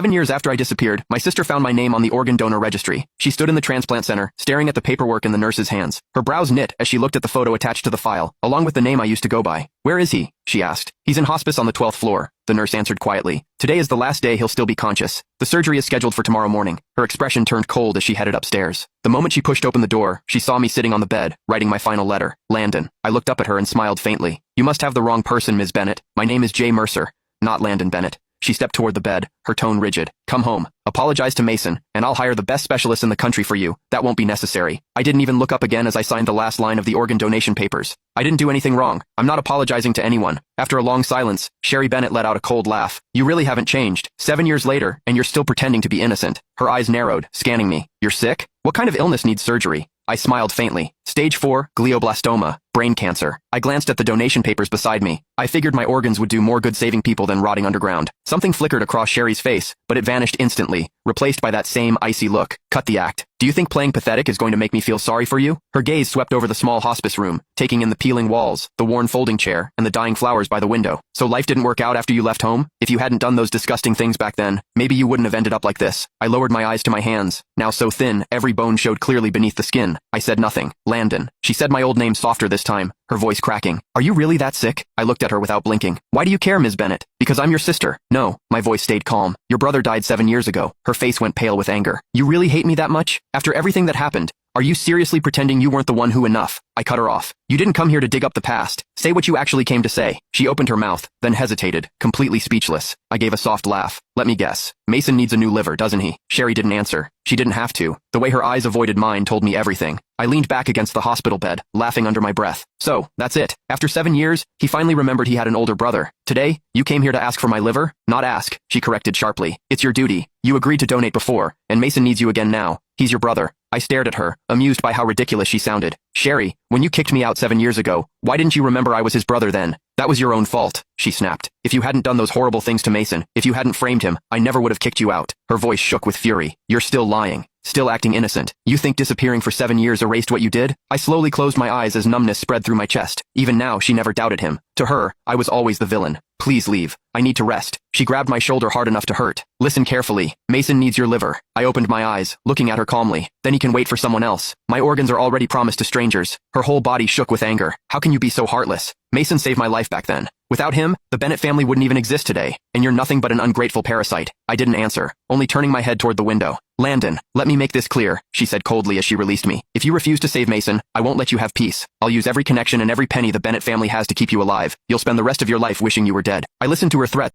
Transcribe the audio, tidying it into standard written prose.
7 years after I disappeared, my sister found my name on the organ donor registry. She stood in the transplant center, staring at the paperwork in the nurse's hands. Her brows knit as she looked at the photo attached to the file, along with the name I used to go by. "Where is he?" she asked. "He's in hospice on the 12th floor," the nurse answered quietly. "Today is the last day he'll still be conscious. The surgery is scheduled for tomorrow morning." Her expression turned cold as she headed upstairs. The moment she pushed open the door, she saw me sitting on the bed, writing my final letter. Landon. I looked up at her and smiled faintly. "You must have the wrong person, Ms. Bennett. My name is Jay Mercer, not Landon Bennett." She stepped toward the bed, her tone rigid. "Come home. Apologize to Mason, and I'll hire the best specialist in the country for you. That won't be necessary." I didn't even look up again as I signed the last line of the organ donation papers. I didn't do anything wrong. I'm not apologizing to anyone. After a long silence, Sherry Bennett let out a cold laugh. "You really haven't changed. 7 years later, and you're still pretending to be innocent." Her eyes narrowed, scanning me. "You're sick? What kind of illness needs surgery?" I smiled faintly. "Stage 4, glioblastoma, brain cancer." I glanced at the donation papers beside me. I figured my organs would do more good saving people than rotting underground. Something flickered across Sherry's face, but it vanished instantly, replaced by that same icy look. "Cut the act. Do you think playing pathetic is going to make me feel sorry for you?" Her gaze swept over the small hospice room, taking in the peeling walls, the worn folding chair, and the dying flowers by the window. "So life didn't work out after you left home? If you hadn't done those disgusting things back then, maybe you wouldn't have ended up like this." I lowered my eyes to my hands, now so thin, every bone showed clearly beneath the skin. I said nothing. "Landon." She said my old name softer this time, her voice cracking. "Are you really that sick?" I looked at her without blinking. "Why do you care, Ms. Bennett?" "Because I'm your sister." "No." My voice stayed calm. "Your brother died 7 years ago." Her face went pale with anger. "You really hate me that much? After everything that happened? Are you seriously pretending you weren't the one who enough?" I cut her off. "You didn't come here to dig up the past. Say what you actually came to say." She opened her mouth, then hesitated, completely speechless. I gave a soft laugh. "Let me guess. Mason needs a new liver, doesn't he?" Sherry didn't answer. She didn't have to. The way her eyes avoided mine told me everything. I leaned back against the hospital bed, laughing under my breath. "So, that's it. After 7 years, he finally remembered he had an older brother. Today, you came here to ask for my liver?" "Not ask," she corrected sharply. "It's your duty. You agreed to donate before, and Mason needs you again now. He's your brother." I stared at her, amused by how ridiculous she sounded. "Sherry, when you kicked me out 7 years ago, why didn't you remember I was his brother then?" "That was your own fault," she snapped. "If you hadn't done those horrible things to Mason, if you hadn't framed him, I never would have kicked you out." Her voice shook with fury. "You're still lying. Still acting innocent. You think disappearing for 7 years erased what you did?" I slowly closed my eyes as numbness spread through my chest. Even now, she never doubted him. To her, I was always the villain. "Please leave. I need to rest." She grabbed my shoulder hard enough to hurt. "Listen carefully. Mason needs your liver." I opened my eyes, looking at her calmly. "Then he can wait for someone else. My organs are already promised to strangers." Her whole body shook with anger. "How can you be so heartless? Mason saved my life back then. Without him, the Bennett family wouldn't even exist today, and you're nothing but an ungrateful parasite." I didn't answer, only turning my head toward the window. "Landon, let me make this clear," she said coldly as she released me. "If you refuse to save Mason, I won't let you have peace. I'll use every connection and every penny the Bennett family has to keep you alive. You'll spend the rest of your life wishing you were dead." I listened to her threat.